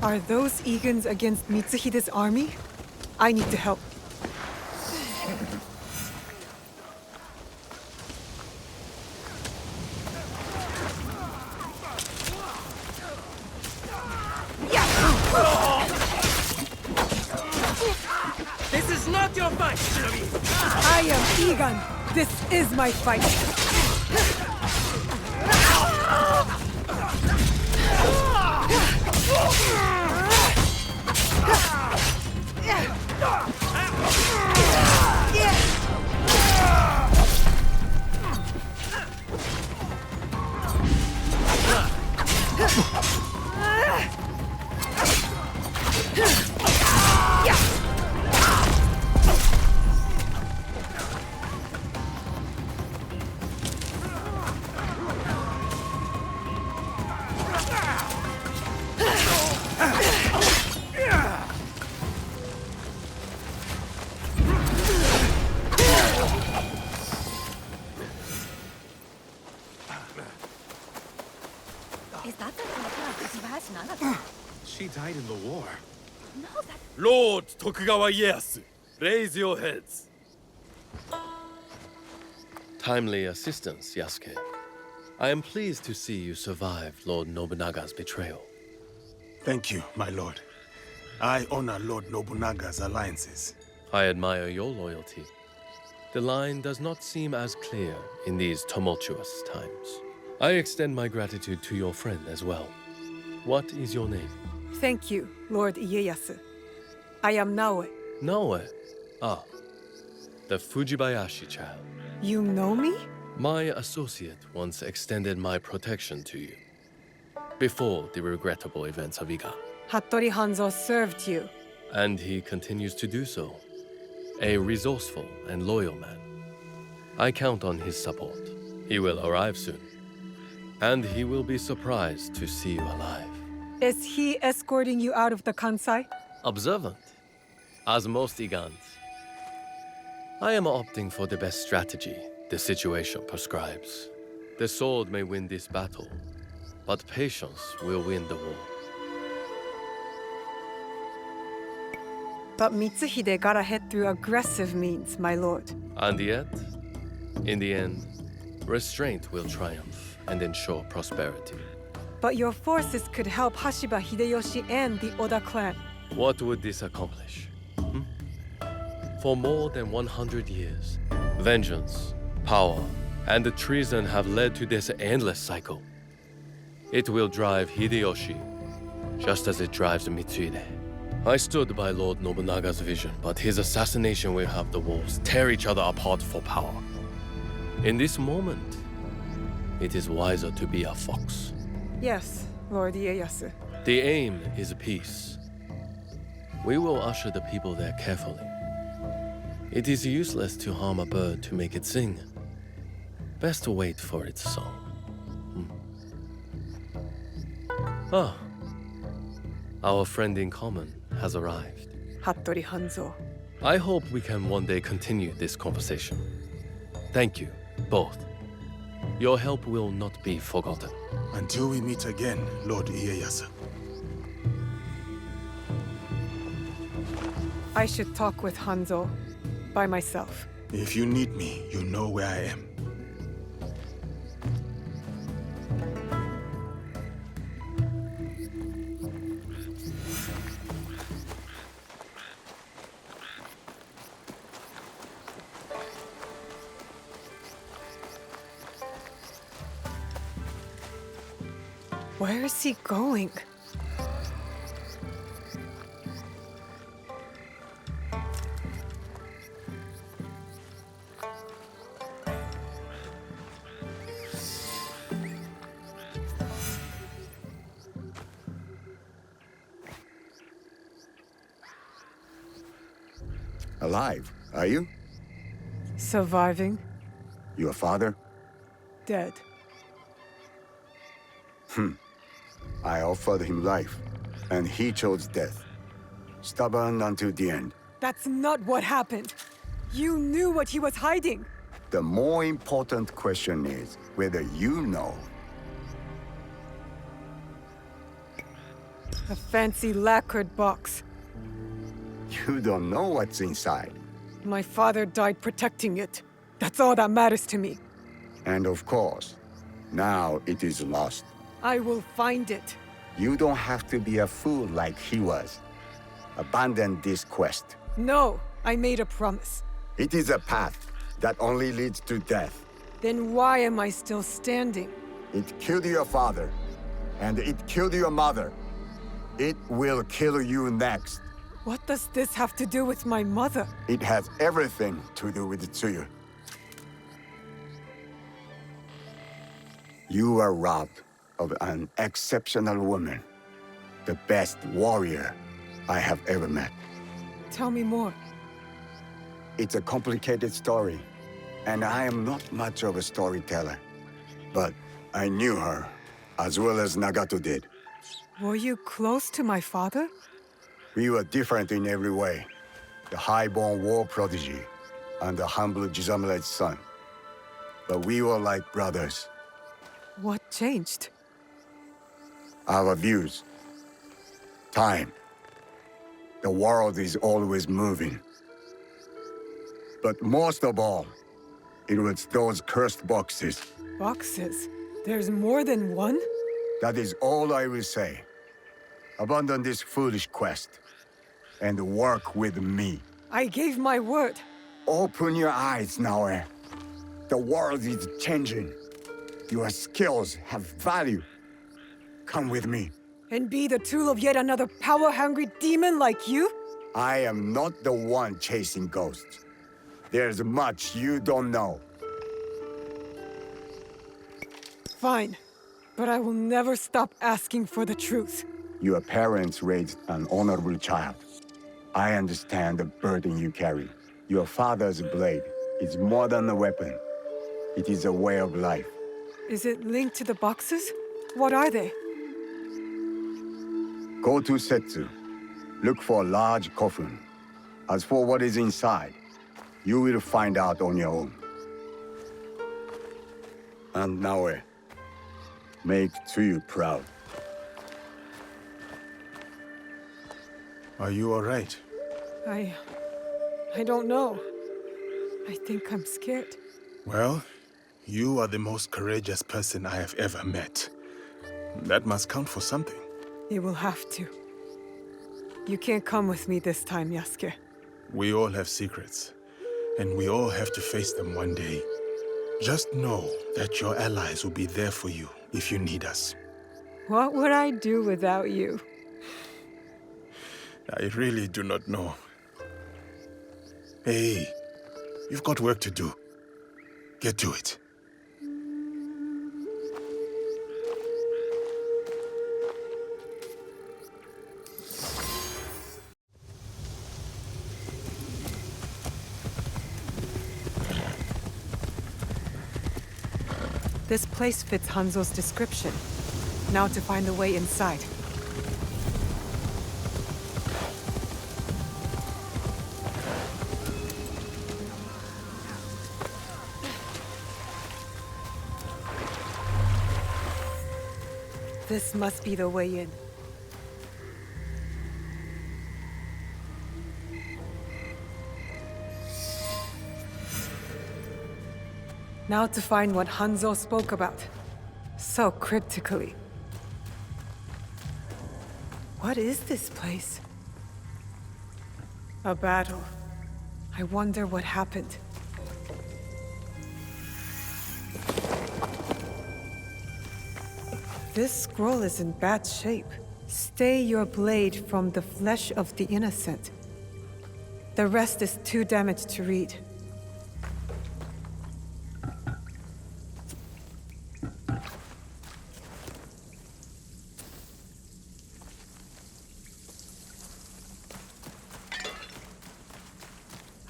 Are those Eagons against Mitsuhide's army? I need to help. This is not your fight, Shinobi! I am Egon. This is my fight. She died in the war. No, that... Lord Tokugawa Ieyasu, raise your heads. Timely assistance, Yasuke. I am pleased to see you survived Lord Nobunaga's betrayal. Thank you, my lord. I honor Lord Nobunaga's alliances. I admire your loyalty. The line does not seem as clear in these tumultuous times. I extend my gratitude to your friend as well. What is your name? Thank you, Lord Ieyasu. I am Naoe. Naoe? Ah, the Fujibayashi child. You know me? My associate once extended my protection to you. Before the regrettable events of Iga. Hattori Hanzo served you. And he continues to do so. A resourceful and loyal man. I count on his support. He will arrive soon. And he will be surprised to see you alive. Is he escorting you out of the Kansai? Observant, as most Igans. I am opting for the best strategy the situation prescribes. The sword may win this battle, but patience will win the war. But Mitsuhide got ahead through aggressive means, my lord. And yet, in the end, restraint will triumph and ensure prosperity. But your forces could help Hashiba Hideyoshi and the Oda clan. What would this accomplish? For more than 100 years, vengeance, power, and the treason have led to this endless cycle. It will drive Hideyoshi, just as it drives Mitsuhide. I stood by Lord Nobunaga's vision, but his assassination will have the wolves tear each other apart for power. In this moment, it is wiser to be a fox. Yes, Lord Ieyasu. The aim is peace. We will usher the people there carefully. It is useless to harm a bird to make it sing. Best to wait for its song. Ah, our friend in common has arrived. Hattori Hanzo. I hope we can one day continue this conversation. Thank you, both. Your help will not be forgotten. Until we meet again, Lord Ieyasu. I should talk with Hanzo by myself. If you need me, you know where I am. Where is he going? Alive, are you? Surviving? Your father? Dead. I offered him life, and he chose death. Stubborn until the end. That's not what happened. You knew what he was hiding. The more important question is whether you know. A fancy lacquered box. You don't know what's inside. My father died protecting it. That's all that matters to me. And of course, now it is lost. I will find it. You don't have to be a fool like he was. Abandon this quest. No, I made a promise. It is a path that only leads to death. Then why am I still standing? It killed your father, and it killed your mother. It will kill you next. What does this have to do with my mother? It has everything to do with Tsuyu. You were robbed of an exceptional woman. The best warrior I have ever met. Tell me more. It's a complicated story, and I am not much of a storyteller. But I knew her, as well as Nagato did. Were you close to my father? We were different in every way. The high-born war prodigy, and the humble Jizamure's son. But we were like brothers. What changed? Our views. Time. The world is always moving. But most of all, it was those cursed boxes. Boxes? There's more than one? That is all I will say. Abandon this foolish quest, and work with me. I gave my word. Open your eyes, Naoe. The world is changing. Your skills have value. Come with me. And be the tool of yet another power-hungry demon like you? I am not the one chasing ghosts. There's much you don't know. Fine. But I will never stop asking for the truth. Your parents raised an honorable child. I understand the burden you carry. Your father's blade is more than a weapon. It is a way of life. Is it linked to the boxes? What are they? Go to Setsu. Look for a large coffin. As for what is inside, you will find out on your own. And Naoe, make Tsuyu proud. Are you all right? I don't know. I think I'm scared. Well, you are the most courageous person I have ever met. That must count for something. It will have to. You can't come with me this time, Yasuke. We all have secrets, and we all have to face them one day. Just know that your allies will be there for you if you need us. What would I do without you? I really do not know. Hey, you've got work to do. Get to it. This place fits Hanzo's description. Now to find the way inside. This must be the way in. Now to find what Hanzo spoke about. So cryptically. What is this place? A battle. I wonder what happened. This scroll is in bad shape. Stay your blade from the flesh of the innocent. The rest is too damaged to read.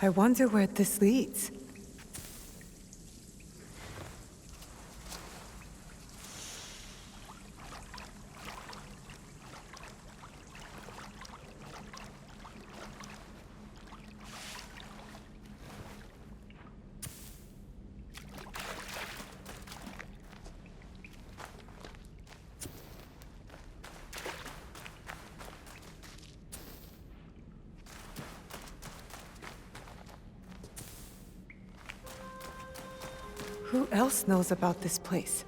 I wonder where this leads. Who else knows about this place?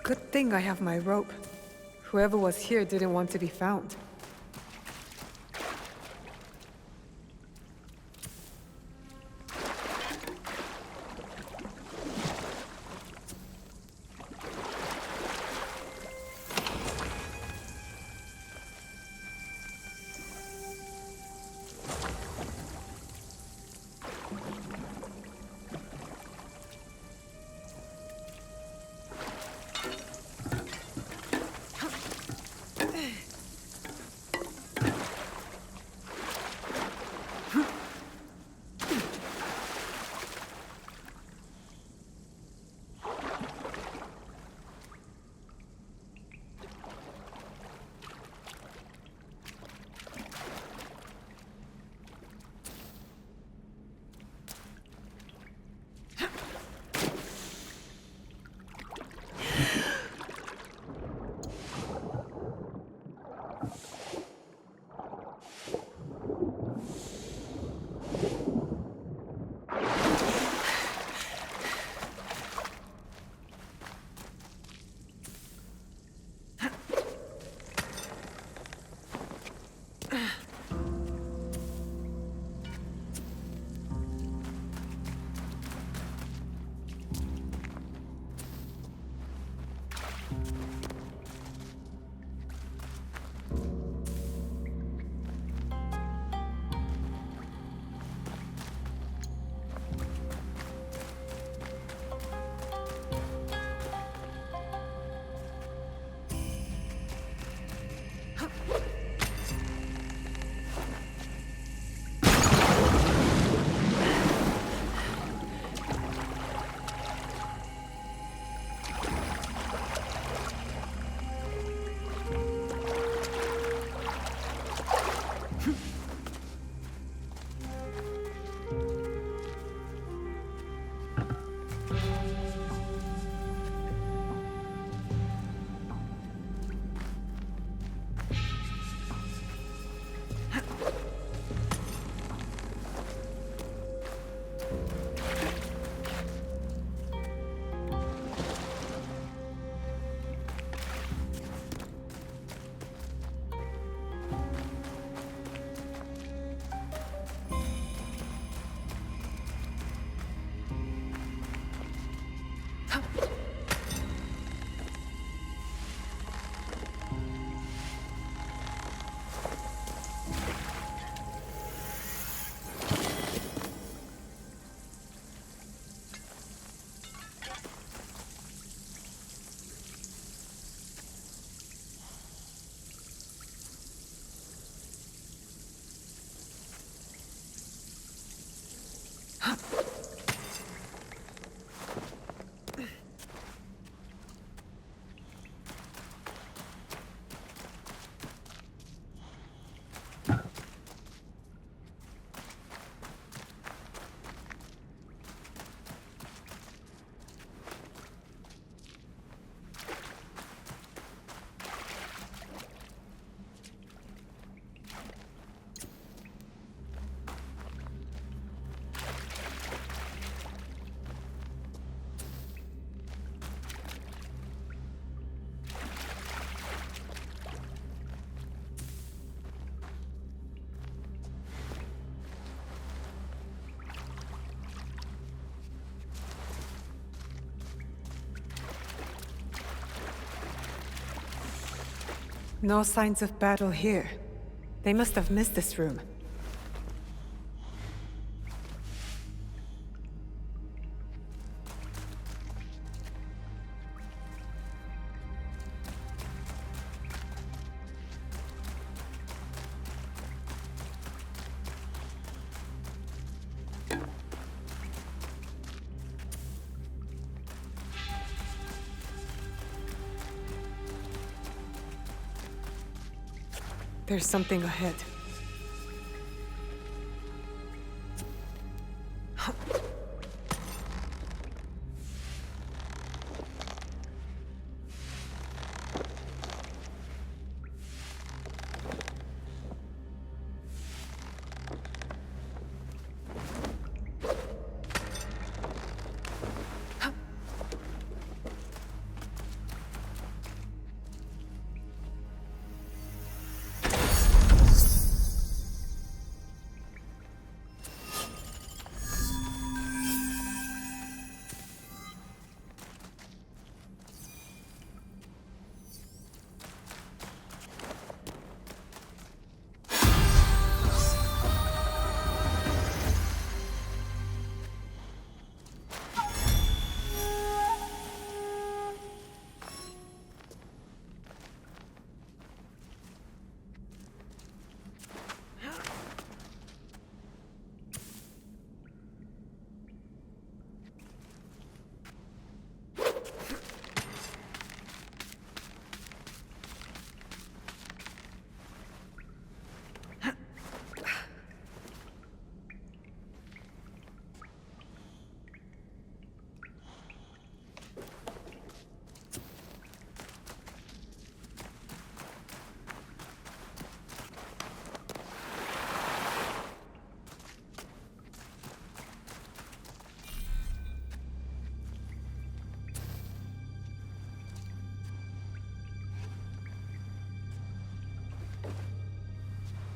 Good thing I have my rope. Whoever was here didn't want to be found. No signs of battle here. They must have missed this room. There's something ahead.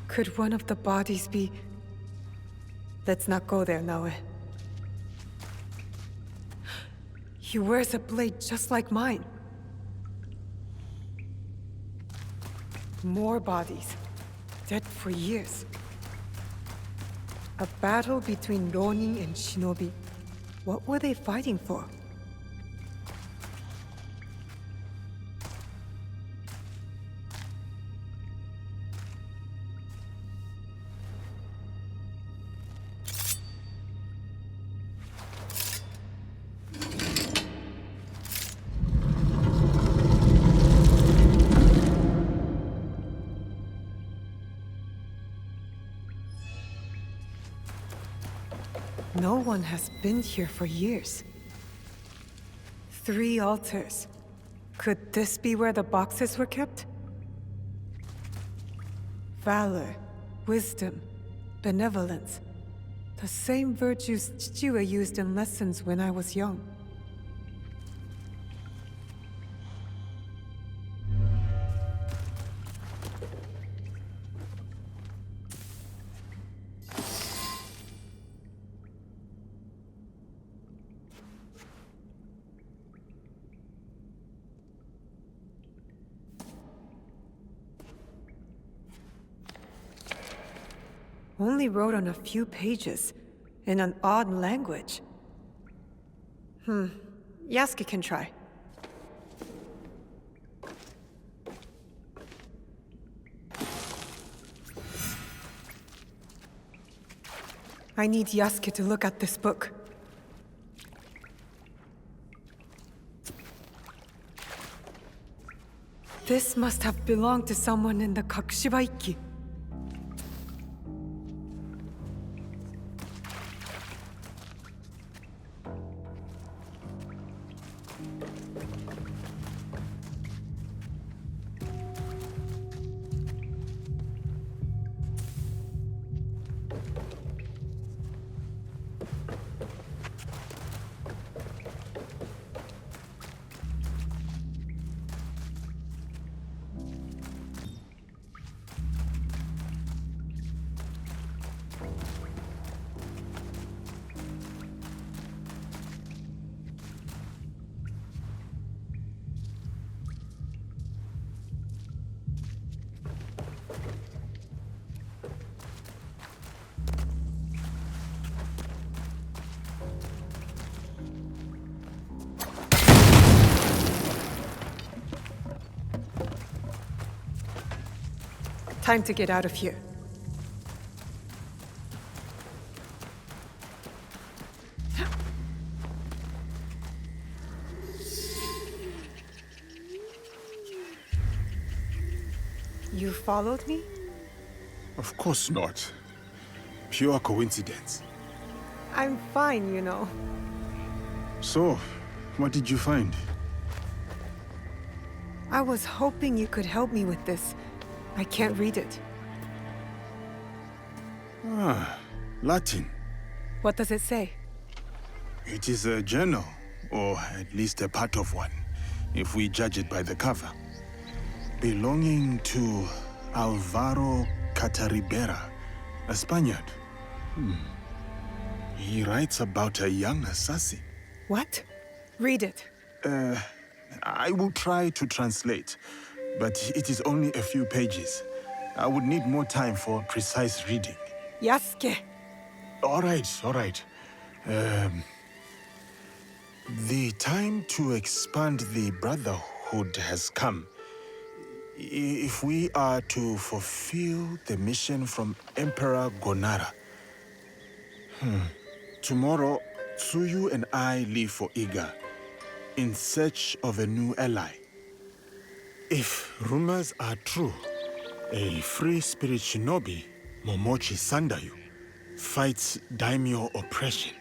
Could one of the bodies be... Let's not go there, Naoe. He wears a blade just like mine. More bodies. Dead for years. A battle between Ronin and Shinobi. What were they fighting for? No one has been here for years. 3 altars. Could this be where the boxes were kept? Valor, wisdom, benevolence. The same virtues 𝐿𝐄𝐄𝐿 used in lessons when I was young. Only wrote on a few pages, in an odd language. Yasuke can try. I need Yasuke to look at this book. This must have belonged to someone in the 𝐏𝐋𝐋𝐿. Time to get out of here. You followed me? Of course not. Pure coincidence. I'm fine, you know. So, what did you find? I was hoping you could help me with this. I can't read it. Ah, Latin. What does it say? It is a journal, or at least a part of one, if we judge it by the cover. Belonging to Alvaro Cataribera, a Spaniard. He writes about a young assassin. What? Read it. I will try to translate, but it is only a few pages. I would need more time for precise reading. Yasuke! All right. The time to expand the Brotherhood has come. If we are to fulfill the mission from Emperor Gonara. Tomorrow, Tsuyu and I leave for Iga, in search of a new ally. If rumors are true, a free spirit shinobi, Momochi Sandayu, fights daimyo oppression.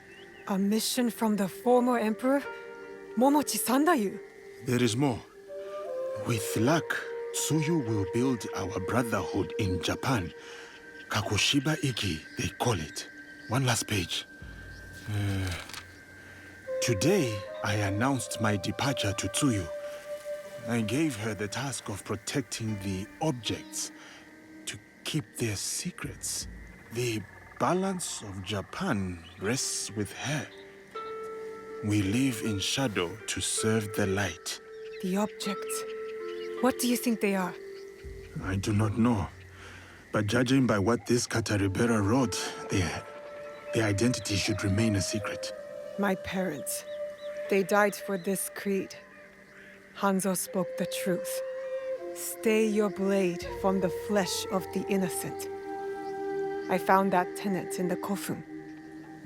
A mission from the former emperor? Momochi Sandayu? There is more. With luck, Tsuyu will build our brotherhood in Japan. Kakushiba Iki, they call it. One last page. Today, I announced my departure to Tsuyu. I gave her the task of protecting the objects, to keep their secrets. The balance of Japan rests with her. We live in shadow to serve the light. The objects. What do you think they are? I do not know. But judging by what this Cataribera wrote, their identity should remain a secret. My parents. They died for this creed. Hanzo spoke the truth. Stay your blade from the flesh of the innocent. I found that tenet in the Kofun.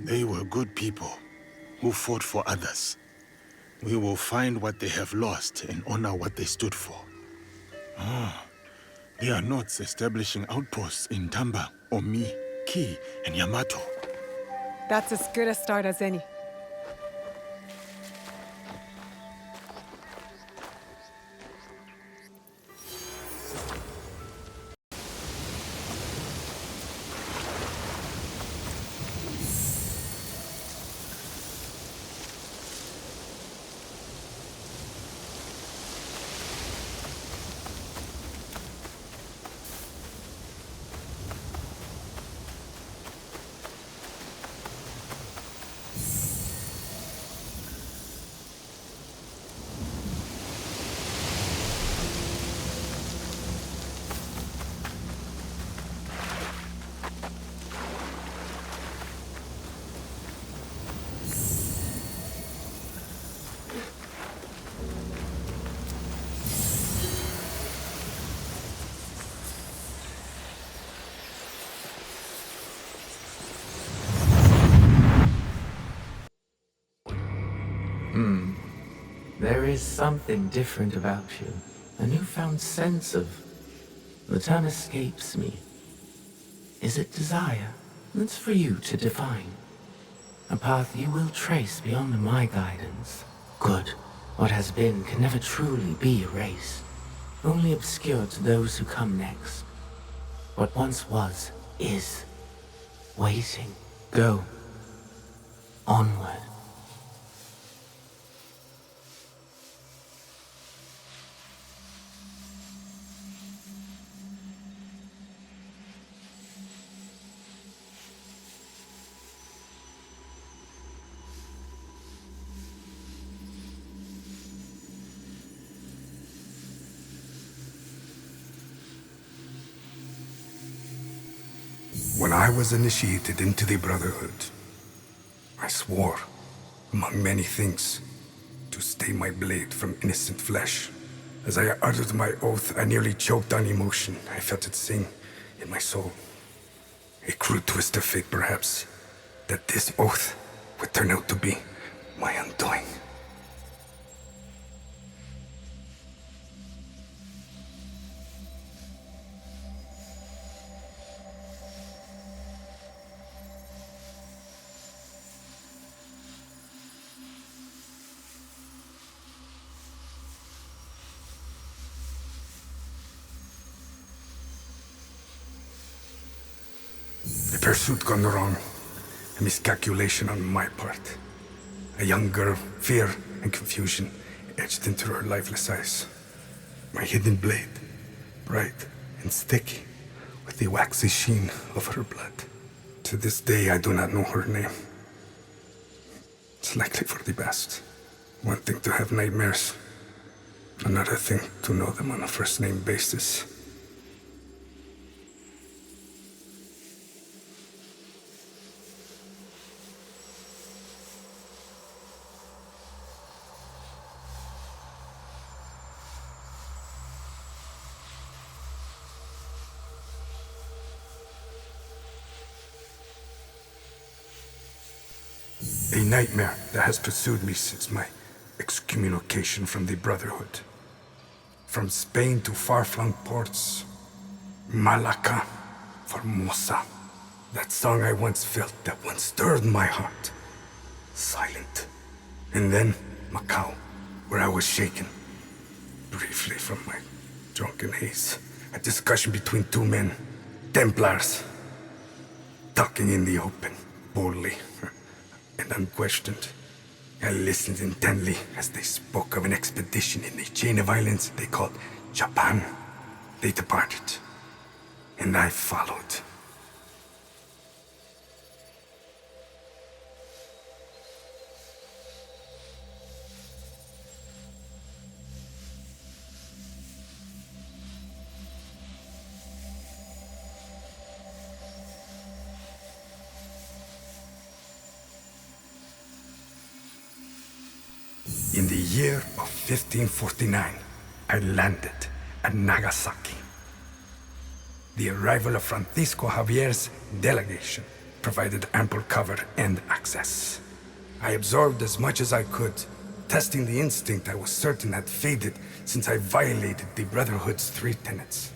They were good people who fought for others. We will find what they have lost and honor what they stood for. They are not establishing outposts in Tamba, Omi, Ki, and Yamato. That's as good a start as any. There is something different about you. A newfound sense of... The term escapes me. Is it desire? That's for you to define. A path you will trace beyond my guidance. Good. What has been can never truly be erased. Only obscured to those who come next. What once was, is. Waiting. Go. Onward. When I was initiated into the Brotherhood, I swore, among many things, to stay my blade from innocent flesh. As I uttered my oath, I nearly choked on emotion. I felt it sing in my soul. A crude twist of fate, perhaps, that this oath would turn out to be my undoing. A pursuit gone wrong. A miscalculation on my part. A young girl, fear and confusion etched into her lifeless eyes. My hidden blade, bright and sticky, with the waxy sheen of her blood. To this day, I do not know her name. It's likely for the best. One thing to have nightmares, another thing to know them on a first-name basis. A nightmare that has pursued me since my excommunication from the Brotherhood. From Spain to far-flung ports, Malacca, Formosa. That song I once felt, that once stirred my heart. Silent. And then Macau, where I was shaken. Briefly from my drunken haze. A discussion between two men, Templars. Talking in the open, boldly. And unquestioned. I listened intently as they spoke of an expedition in a chain of islands they called Japan. They departed, and I followed. In the year of 1549, I landed at Nagasaki. The arrival of Francisco Javier's delegation provided ample cover and access. I absorbed as much as I could, testing the instinct I was certain had faded since I violated the Brotherhood's 3 tenets.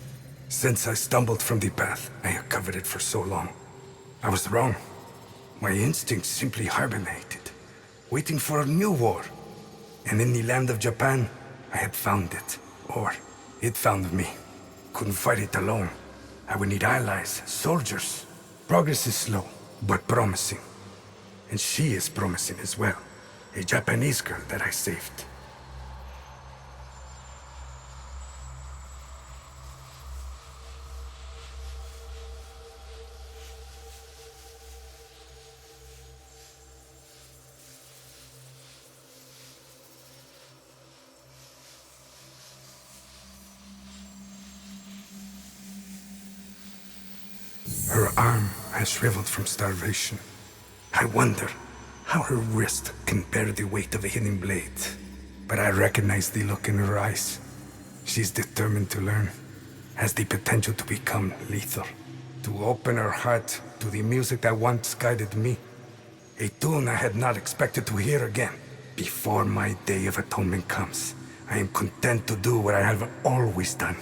Since I stumbled from the path, I had covered it for so long. I was wrong. My instincts simply hibernated, waiting for a new war. And in the land of Japan, I had found it. Or, it found me. Couldn't fight it alone. I would need allies, soldiers. Progress is slow, but promising. And she is promising as well. A Japanese girl that I saved. Her arm has shriveled from starvation. I wonder how her wrist can bear the weight of a hidden blade. But I recognize the look in her eyes. She's determined to learn, has the potential to become lethal. To open her heart to the music that once guided me. A tune I had not expected to hear again. Before my day of atonement comes, I am content to do what I have always done.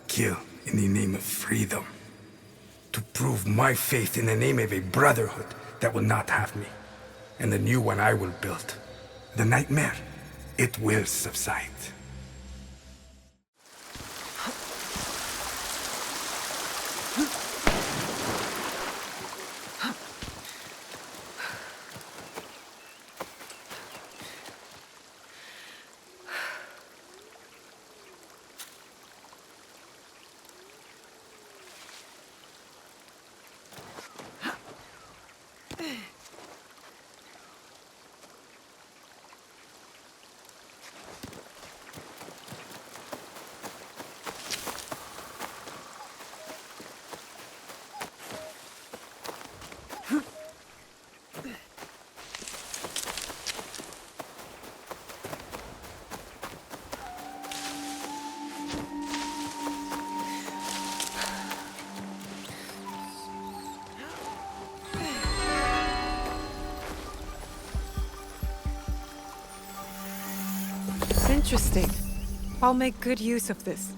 Kill in the name of freedom. To prove my faith in the name of a brotherhood that will not have me. And the new one I will build. The nightmare, it will subside. Interesting. I'll make good use of this.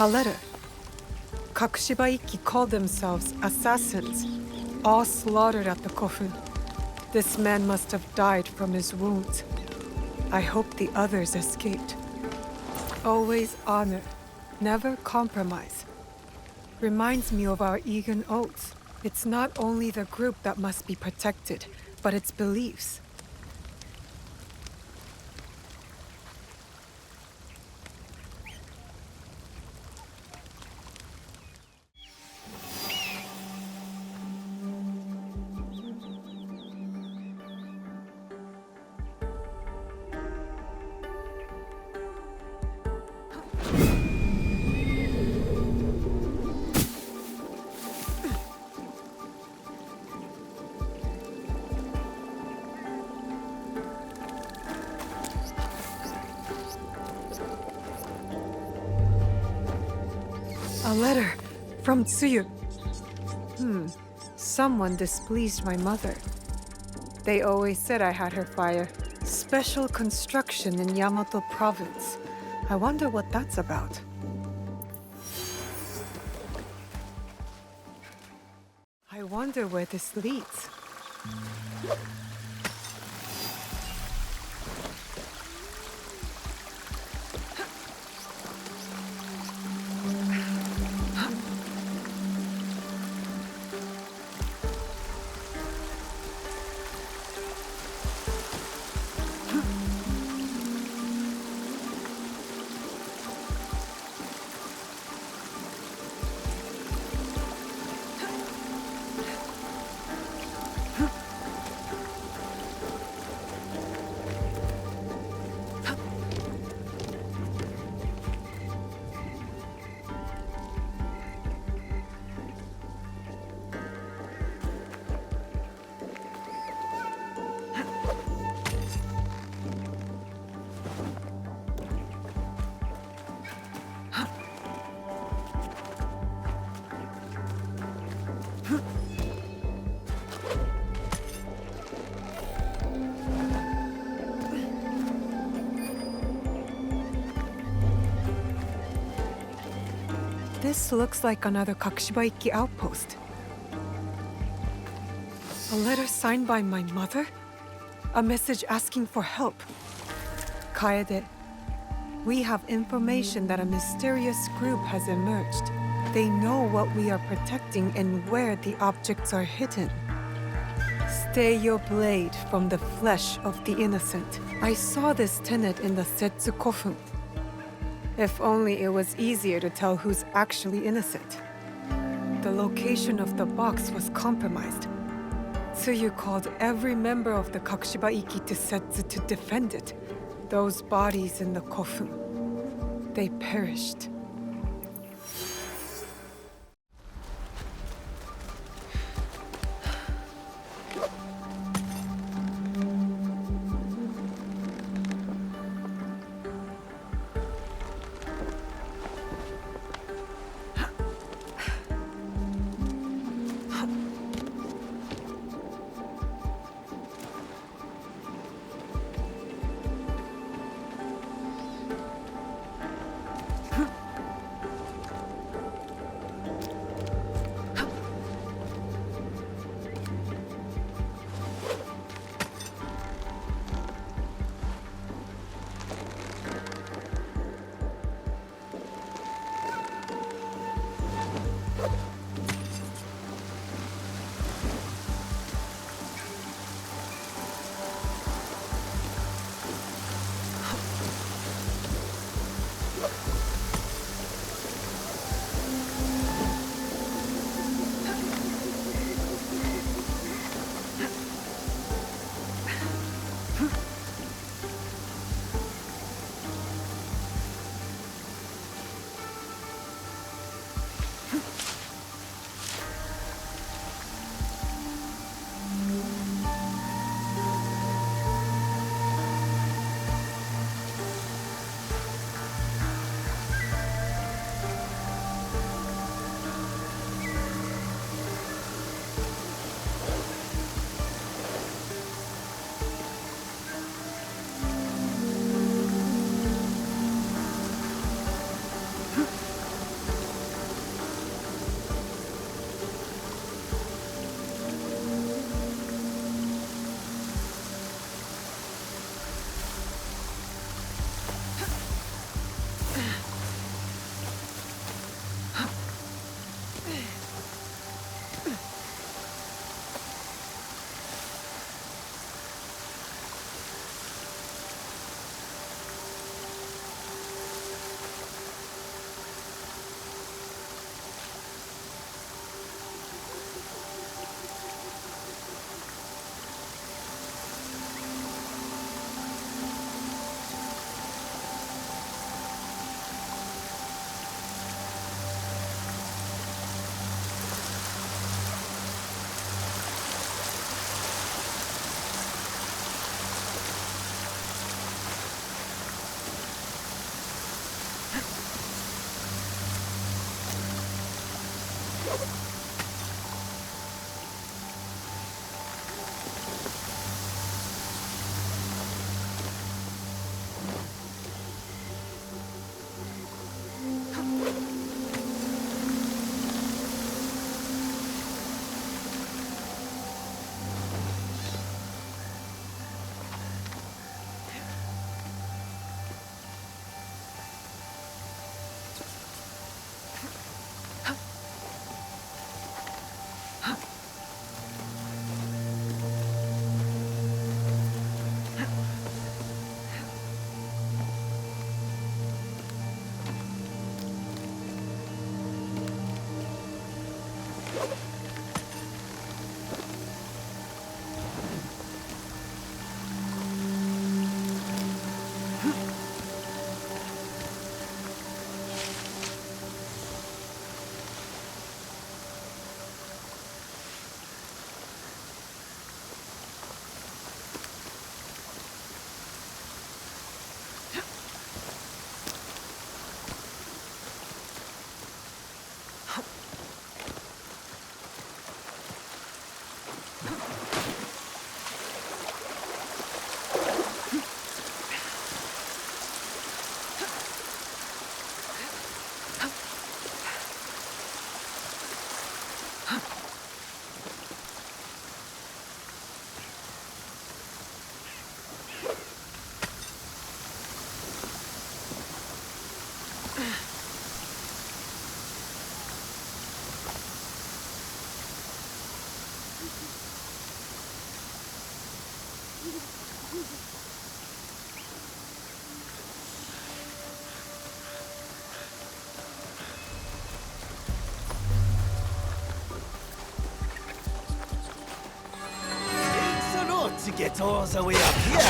A letter. 𝐏𝐋𝐋𝐼 called themselves assassins, all slaughtered at the Kofun. This man must have died from his wounds. I hope the others escaped. Always honor Never compromise. Reminds me of our 𝐏𝐿 oaths. It's not only the group that must be protected, but its beliefs. A letter from 𝐇𝐄𝐋𝐋𝐎. Someone displeased my mother. They always said I had her fire. Special construction in Yamato province. I wonder what that's about. I wonder where this leads. This looks like another 𝐏𝐋𝐋𝐼 outpost. A letter signed by my mother? A message asking for help. Kaede, we have information that a mysterious group has emerged. They know what we are protecting and where the objects are hidden. Stay your blade from the flesh of the innocent. I saw this tenet in the Setsu Kofun. If only it was easier to tell who's actually innocent. The location of the box was compromised. 𝐇𝐄𝐋𝐋𝐎 called every member of the �隠し場ikki to Setsu to defend it. Those bodies in the Kofun, they perished. It's an odd to get all the way up here.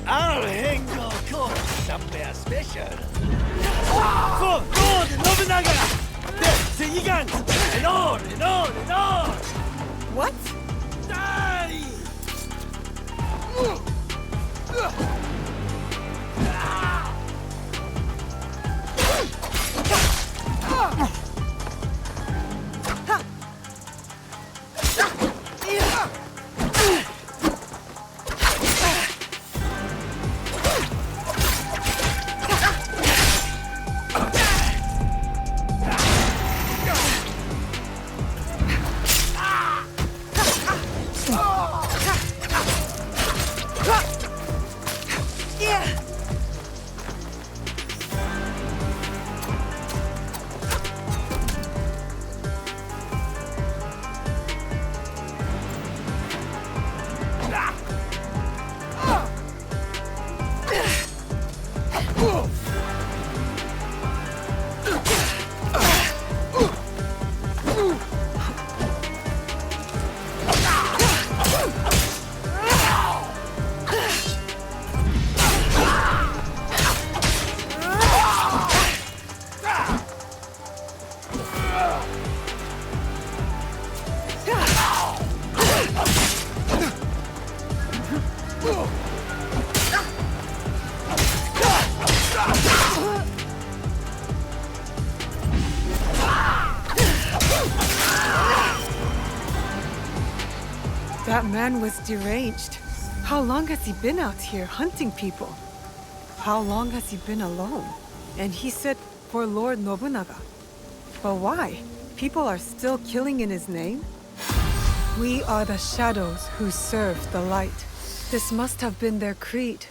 𝐅𝐎𝐋𝐋𝐿 somewhere special. For Lord Nobunaga! Death to Gigant! And on and on and on! What? Die! That man was deranged. How long has he been out here hunting people? How long has he been alone? And he said for Lord Nobunaga. But why? People are still killing in his name? We are the shadows who serve the light. This must have been their creed.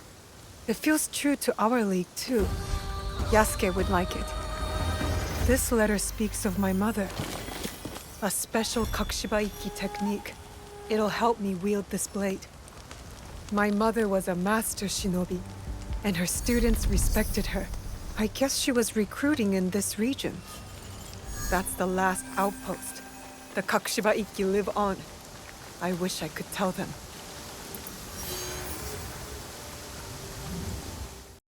It feels true to our league too. Yasuke would like it. This letter speaks of my mother. A special 𝐏𝐋𝐋𝐼 technique. It'll help me wield this blade. My mother was a master shinobi, and her students respected her. I guess she was recruiting in this region. That's the last outpost. The 𝐏𝐋𝐋𝐼 live on. I wish I could tell them.